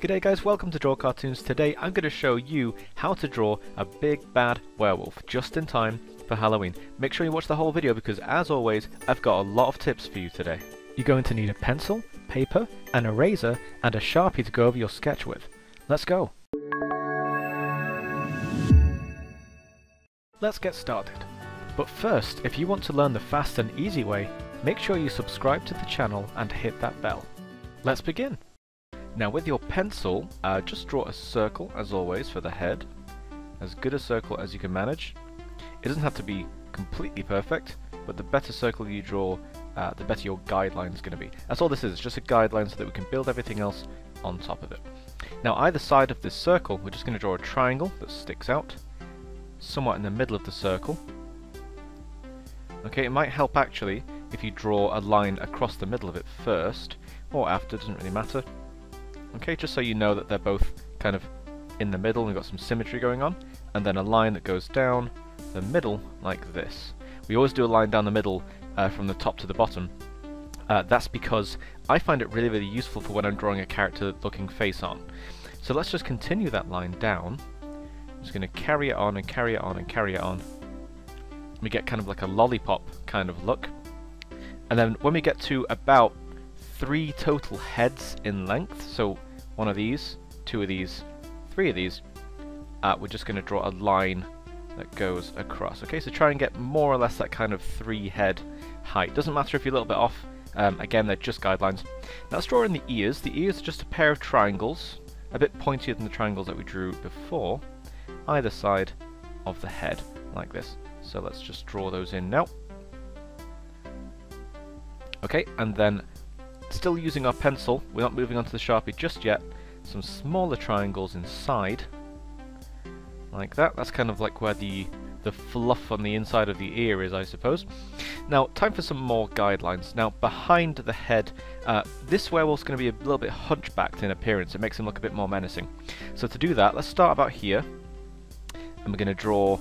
G'day guys, welcome to Draw Cartoons. Today I'm going to show you how to draw a big bad werewolf just in time for Halloween. Make sure you watch the whole video because as always I've got a lot of tips for you today. You're going to need a pencil, paper, an eraser and a Sharpie to go over your sketch with. Let's go! Let's get started. But first, if you want to learn the fast and easy way, make sure you subscribe to the channel and hit that bell. Let's begin! Now with your pencil, just draw a circle as always for the head. As good a circle as you can manage. It doesn't have to be completely perfect, but the better circle you draw, the better your guideline is going to be. That's all this is, it's just a guideline so that we can build everything else on top of it. Now either side of this circle, we're just going to draw a triangle that sticks out, somewhat in the middle of the circle. Okay, it might help actually if you draw a line across the middle of it first, or after, doesn't really matter. Okay, just so you know that they're both kind of in the middle and we've got some symmetry going on, and then a line that goes down the middle like this. We always do a line down the middle from the top to the bottom. That's because I find it really useful for when I'm drawing a character looking face on. So let's just continue that line down. I'm just going to carry it on and carry it on and carry it on. We get kind of like a lollipop kind of look. And then when we get to about 3 total heads in length, so one of these, 2 of these, 3 of these, we're just going to draw a line that goes across. Okay, so try and get more or less that kind of 3 head height. Doesn't matter if you're a little bit off, again they're just guidelines. Now let's draw in the ears. The ears are just a pair of triangles, a bit pointier than the triangles that we drew before, either side of the head, like this. So let's just draw those in now. Okay, and then still using our pencil, we're not moving on to the Sharpie just yet, some smaller triangles inside, like that. That's kind of like where the fluff on the inside of the ear is, I suppose. Now, time for some more guidelines. Now, behind the head, this werewolf's going to be a little bit hunchbacked in appearance. It makes him look a bit more menacing. So to do that, let's start about here, and we're going to draw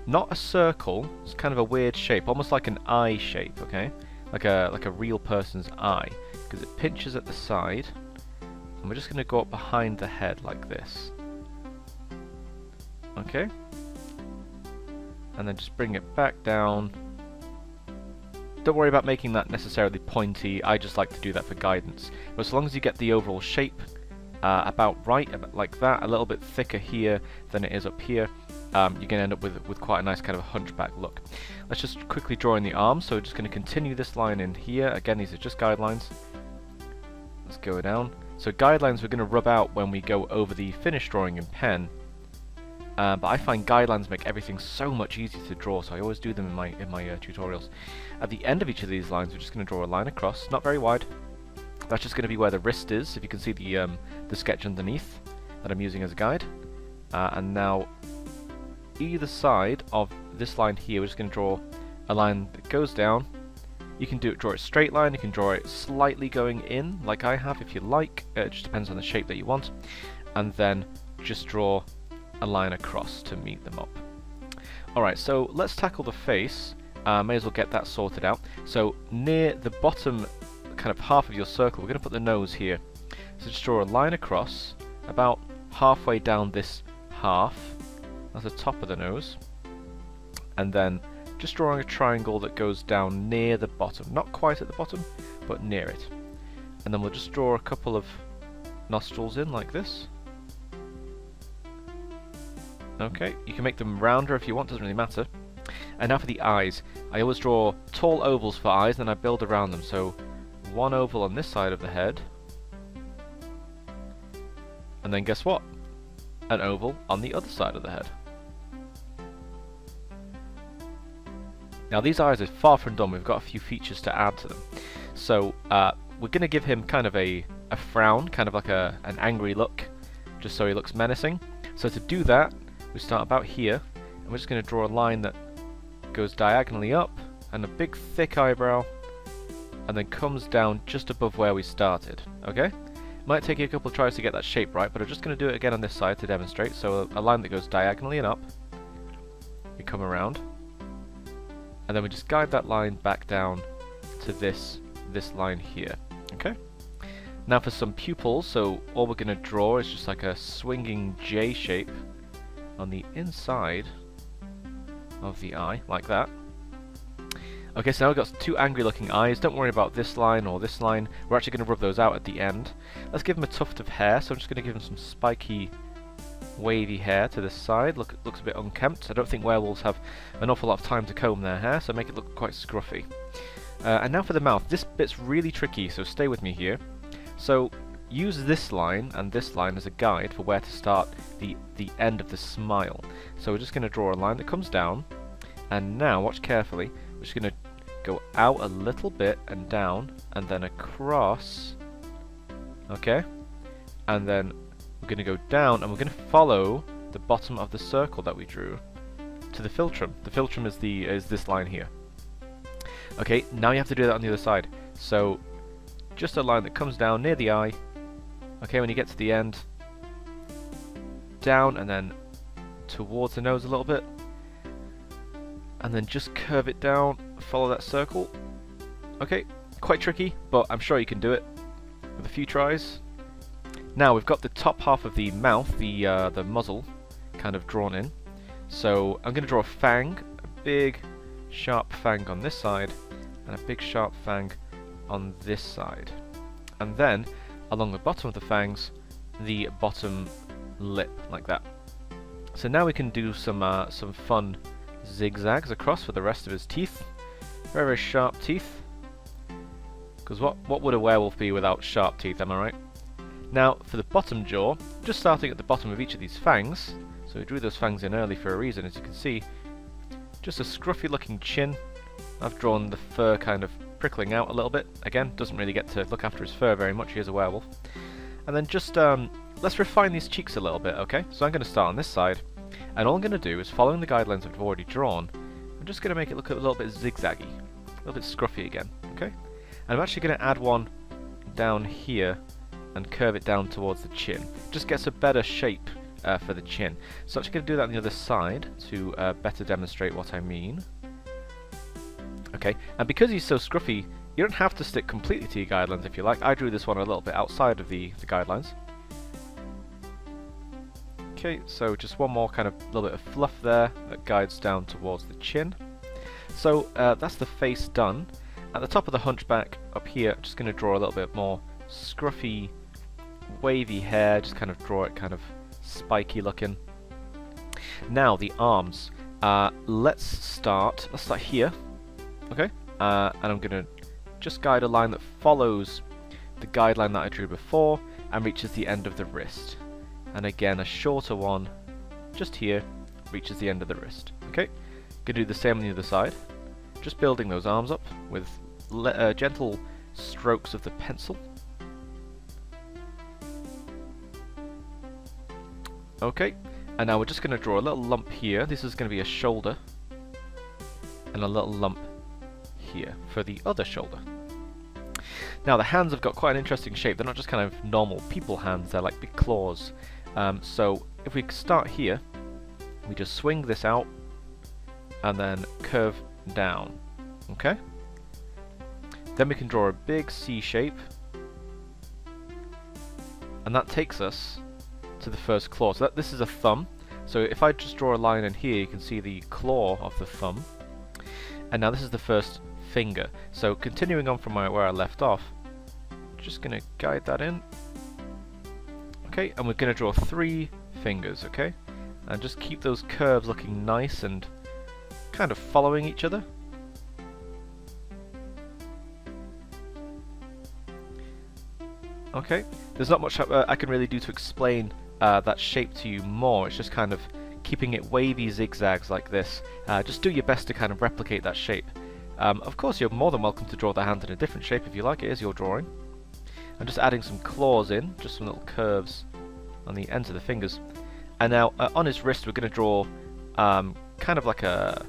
not a circle, it's kind of a weird shape, almost like an eye shape, okay? Like a real person's eye, because it pinches at the side, and we're just going to go up behind the head like this. Okay? And then just bring it back down. Don't worry about making that necessarily pointy, I just like to do that for guidance. But as long as you get the overall shape about right, about like that, a little bit thicker here than it is up here, you're going to end up with quite a nice kind of hunchback look. Let's just quickly draw in the arms, so we're just going to continue this line in here. Again, these are just guidelines. Let's go down. So guidelines we're going to rub out when we go over the finished drawing in pen. But I find guidelines make everything so much easier to draw, so I always do them in my tutorials. At the end of each of these lines, we're just going to draw a line across, not very wide. That's just going to be where the wrist is, if you can see the sketch underneath that I'm using as a guide. And now, either side of this line here, we're just going to draw a line that goes down. You can draw it straight line, you can draw it slightly going in, like I have if you like. It just depends on the shape that you want. And then just draw a line across to meet them up. Alright, so let's tackle the face. May as well get that sorted out. So near the bottom kind of half of your circle, we're going to put the nose here. So just draw a line across, about halfway down this half. That's the top of the nose. And then just drawing a triangle that goes down near the bottom. Not quite at the bottom, but near it. And then we'll just draw a couple of nostrils in like this. Okay, you can make them rounder if you want, doesn't really matter. And now for the eyes. I always draw tall ovals for eyes, then I build around them. So one oval on this side of the head. And then guess what? An oval on the other side of the head. Now these eyes are far from done, we've got a few features to add to them. So we're going to give him kind of a frown, kind of like an angry look, just so he looks menacing. So to do that, we start about here, and we're just going to draw a line that goes diagonally up, and a big thick eyebrow, and then comes down just above where we started, okay? Might take you a couple of tries to get that shape right, but I'm just going to do it again on this side to demonstrate. So a line that goes diagonally and up, we come around, and then we just guide that line back down to this line here, okay? Now for some pupils, so all we're going to draw is just like a swinging J shape on the inside of the eye, like that. Okay, so now we've got two angry looking eyes. Don't worry about this line or this line. We're actually going to rub those out at the end. Let's give him a tuft of hair, so I'm just going to give him some spiky, wavy hair to this side. Look, it looks a bit unkempt. I don't think werewolves have an awful lot of time to comb their hair, so make it look quite scruffy. And now for the mouth. This bit's really tricky, so stay with me here. So use this line and this line as a guide for where to start the end of the smile. So we're just going to draw a line that comes down, and now watch carefully. We're just going to go out a little bit and down, and then across. Okay, and then we're going to go down, and we're going to follow the bottom of the circle that we drew to the philtrum. The philtrum is this line here. Okay, now you have to do that on the other side. So just a line that comes down near the eye. Okay, when you get to the end, down and then towards the nose a little bit, and then just curve it down, follow that circle. Okay, quite tricky, but I'm sure you can do it with a few tries. Now we've got the top half of the mouth, the muzzle, kind of drawn in. So I'm going to draw a fang, a big sharp fang on this side, and a big sharp fang on this side. And then, along the bottom of the fangs, the bottom lip, like that. So now we can do some fun zigzags across for the rest of his teeth. Very, very sharp teeth. Because what would a werewolf be without sharp teeth, am I right? Now, for the bottom jaw, just starting at the bottom of each of these fangs, so we drew those fangs in early for a reason, as you can see, just a scruffy looking chin. I've drawn the fur kind of prickling out a little bit. Again, doesn't really get to look after his fur very much, he is a werewolf. And then just, let's refine these cheeks a little bit, okay? So I'm going to start on this side, and all I'm going to do is, following the guidelines I've already drawn, I'm just going to make it look a little bit zigzaggy, a little bit scruffy again, okay? And I'm actually going to add one down here and curve it down towards the chin. Just gets a better shape for the chin. So I'm actually going to do that on the other side to better demonstrate what I mean. Okay, and because he's so scruffy, you don't have to stick completely to your guidelines if you like. I drew this one a little bit outside of the guidelines. Okay, so just one more kind of little bit of fluff there that guides down towards the chin. So that's the face done. At the top of the hunchback up here, I'm just going to draw a little bit more scruffy, wavy hair, just kind of draw it kind of spiky looking. Now the arms. Let's start here. Okay, and I'm going to just guide a line that follows the guideline that I drew before and reaches the end of the wrist. And again, a shorter one just here reaches the end of the wrist. Okay, going to do the same on the other side. Just building those arms up with gentle strokes of the pencil. Okay, and now we're just going to draw a little lump here. This is going to be a shoulder, and a little lump here for the other shoulder. Now the hands have got quite an interesting shape. They're not just kind of normal people hands, they're like big claws. So if we start here, we just swing this out and then curve down. Okay? Then we can draw a big C shape, and that takes us to the first claw. So this is a thumb. So if I just draw a line in here, you can see the claw of the thumb. And now this is the first finger. So continuing on from where I left off, just going to guide that in. Okay, and we're going to draw 3 fingers, okay? And just keep those curves looking nice and kind of following each other. Okay, there's not much I can really do to explain that shape to you more. It's just kind of keeping it wavy zigzags like this. Just do your best to kind of replicate that shape. Of course, you're more than welcome to draw the hand in a different shape if you like. It is your drawing. I'm just adding some claws in, just some little curves on the ends of the fingers. And now on his wrist, we're going to draw kind of like a,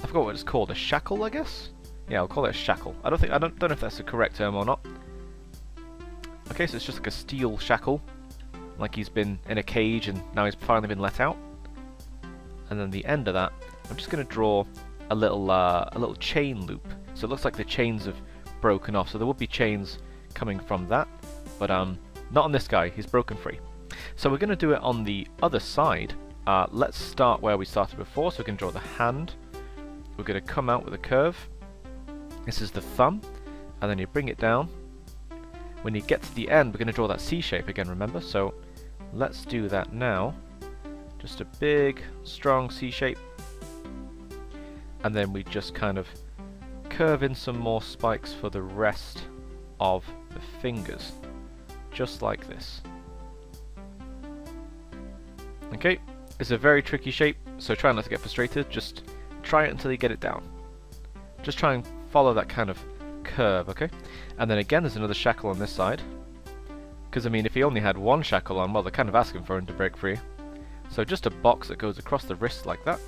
I forgot what it's called, a shackle, I guess. Yeah, I'll call it a shackle. I don't know if that's the correct term or not. Okay, so it's just like a steel shackle, like he's been in a cage and now he's finally been let out. And then the end of that, I'm just going to draw a little chain loop. So it looks like the chains have broken off. So there would be chains coming from that but not on this guy, he's broken free. So we're going to do it on the other side. Let's start where we started before, so we can draw the hand. We're going to come out with a curve. This is the thumb, and then you bring it down. When you get to the end, we're going to draw that C shape again, remember? So let's do that now. Just a big, strong C shape. And then we just kind of curve in some more spikes for the rest of the fingers. Just like this. Okay, it's a very tricky shape, so try not to get frustrated. Just try it until you get it down. Just try and follow that kind of curve, okay? And then again, there's another shackle on this side. Because, I mean, if he only had one shackle on, well, they're kind of asking for him to break free. So just a box that goes across the wrist like that.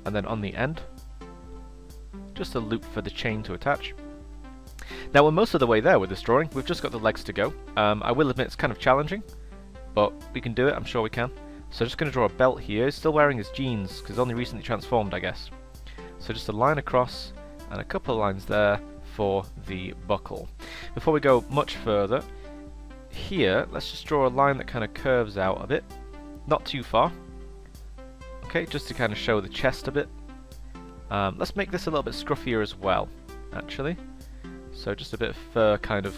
And then on the end, just a loop for the chain to attach. Now, we're most of the way there with this drawing. We've just got the legs to go. I will admit it's kind of challenging, but we can do it. I'm sure we can. So just going to draw a belt here. He's still wearing his jeans, because only recently transformed, I guess. So just a line across, and a couple of lines there for the buckle. Before we go much further, here, let's just draw a line that kind of curves out a bit. Not too far. Okay, just to kind of show the chest a bit. Let's make this a little bit scruffier as well, actually. So just a bit of fur kind of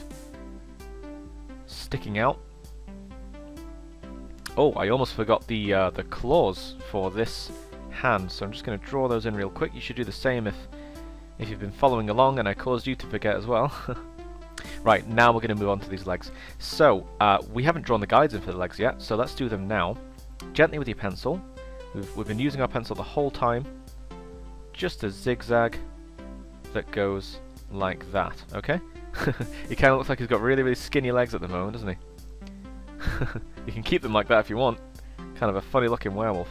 sticking out. Oh, I almost forgot the claws for this hand, so I'm just going to draw those in real quick. You should do the same if you've been following along and I caused you to forget as well. Right, now we're going to move on to these legs. So, we haven't drawn the guides in for the legs yet, so let's do them now. Gently with your pencil. We've been using our pencil the whole time. Just a zigzag that goes like that, okay? He kind of looks like he's got really, really skinny legs at the moment, doesn't he? You can keep them like that if you want. Kind of a funny looking werewolf.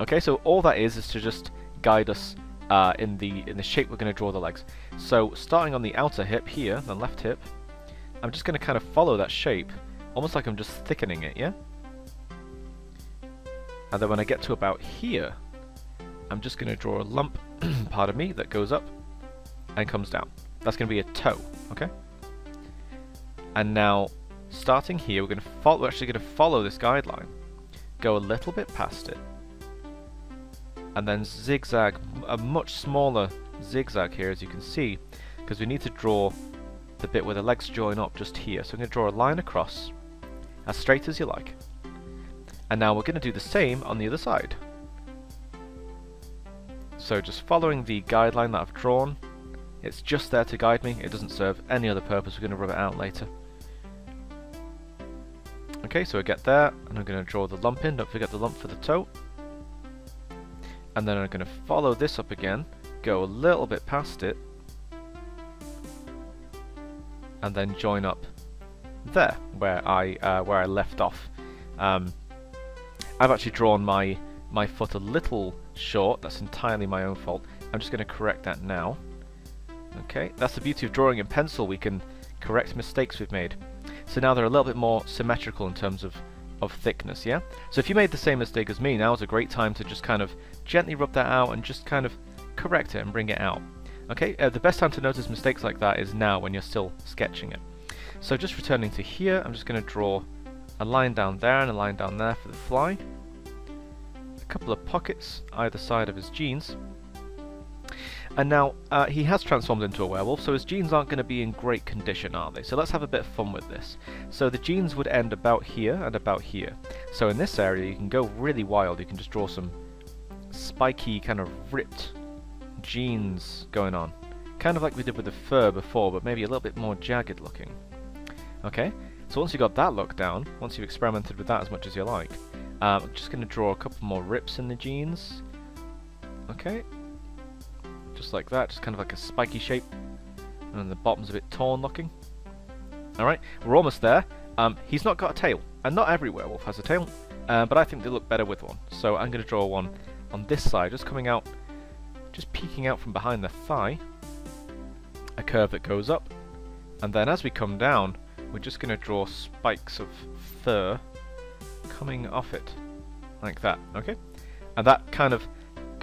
Okay, so all that is to just guide us in the shape we're going to draw the legs. So starting on the outer hip here, the left hip, I'm just going to kind of follow that shape, almost like I'm just thickening it, yeah? And then when I get to about here, I'm just going to draw a lump, pardon me, that goes up and comes down. That's going to be a toe, okay? And now, starting here, we're actually going to follow this guideline, go a little bit past it, and then zigzag, a much smaller zigzag here, as you can see, because we need to draw the bit where the legs join up just here. So I'm going to draw a line across, as straight as you like. And now we're going to do the same on the other side. So just following the guideline that I've drawn, it's just there to guide me, it doesn't serve any other purpose. We're going to rub it out later. Okay, so I get there, and I'm going to draw the lump in, don't forget the lump for the toe. And then I'm going to follow this up again, go a little bit past it, and then join up there, where I left off. I've actually drawn my foot a little short, that's entirely my own fault. I'm just going to correct that now. Okay, that's the beauty of drawing in pencil, we can correct mistakes we've made. So now they're a little bit more symmetrical in terms of thickness, yeah? So if you made the same mistake as me, now is a great time to just kind of gently rub that out and just kind of correct it and bring it out. Okay, the best time to notice mistakes like that is now when you're still sketching it. So just returning to here, I'm just going to draw a line down there and a line down there for the fly. A couple of pockets either side of his jeans. And now, he has transformed into a werewolf, so his jeans aren't going to be in great condition, are they? So let's have a bit of fun with this. So the jeans would end about here and about here. So in this area, you can go really wild. You can just draw some spiky, kind of ripped jeans going on. Kind of like we did with the fur before, but maybe a little bit more jagged looking. Okay, so once you've got that look down, once you've experimented with that as much as you like, I'm just going to draw a couple more rips in the jeans. Okay. Just like that, just kind of like a spiky shape, and then the bottom's a bit torn looking. Alright, we're almost there. He's not got a tail, and not every werewolf has a tail, but I think they look better with one. So I'm going to draw one on this side, just coming out, just peeking out from behind the thigh, a curve that goes up, and then as we come down, we're just going to draw spikes of fur coming off it, like that, okay? And that kind of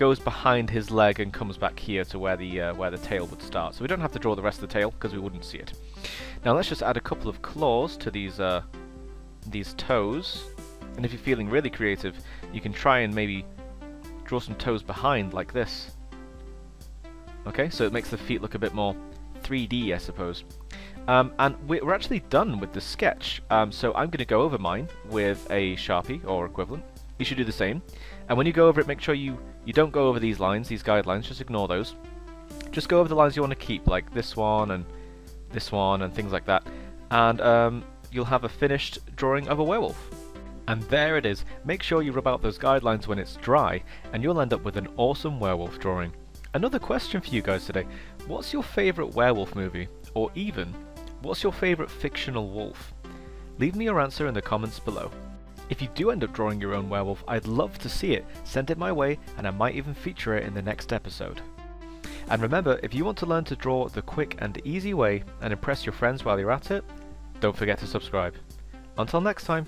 goes behind his leg and comes back here to where the tail would start. So we don't have to draw the rest of the tail because we wouldn't see it. Now let's just add a couple of claws to these toes. And if you're feeling really creative, you can try and maybe draw some toes behind like this. Okay, so it makes the feet look a bit more 3D, I suppose. And we're actually done with the sketch. So I'm going to go over mine with a Sharpie or equivalent. You should do the same. And when you go over it, make sure you don't go over these lines, these guidelines, just ignore those. Just go over the lines you want to keep, like this one and things like that. And you'll have a finished drawing of a werewolf. And there it is. Make sure you rub out those guidelines when it's dry, and you'll end up with an awesome werewolf drawing. Another question for you guys today. What's your favourite werewolf movie? Or even, what's your favourite fictional wolf? Leave me your answer in the comments below. If you do end up drawing your own werewolf, I'd love to see it. Send it my way, and I might even feature it in the next episode. And remember, if you want to learn to draw the quick and easy way and impress your friends while you're at it, don't forget to subscribe. Until next time.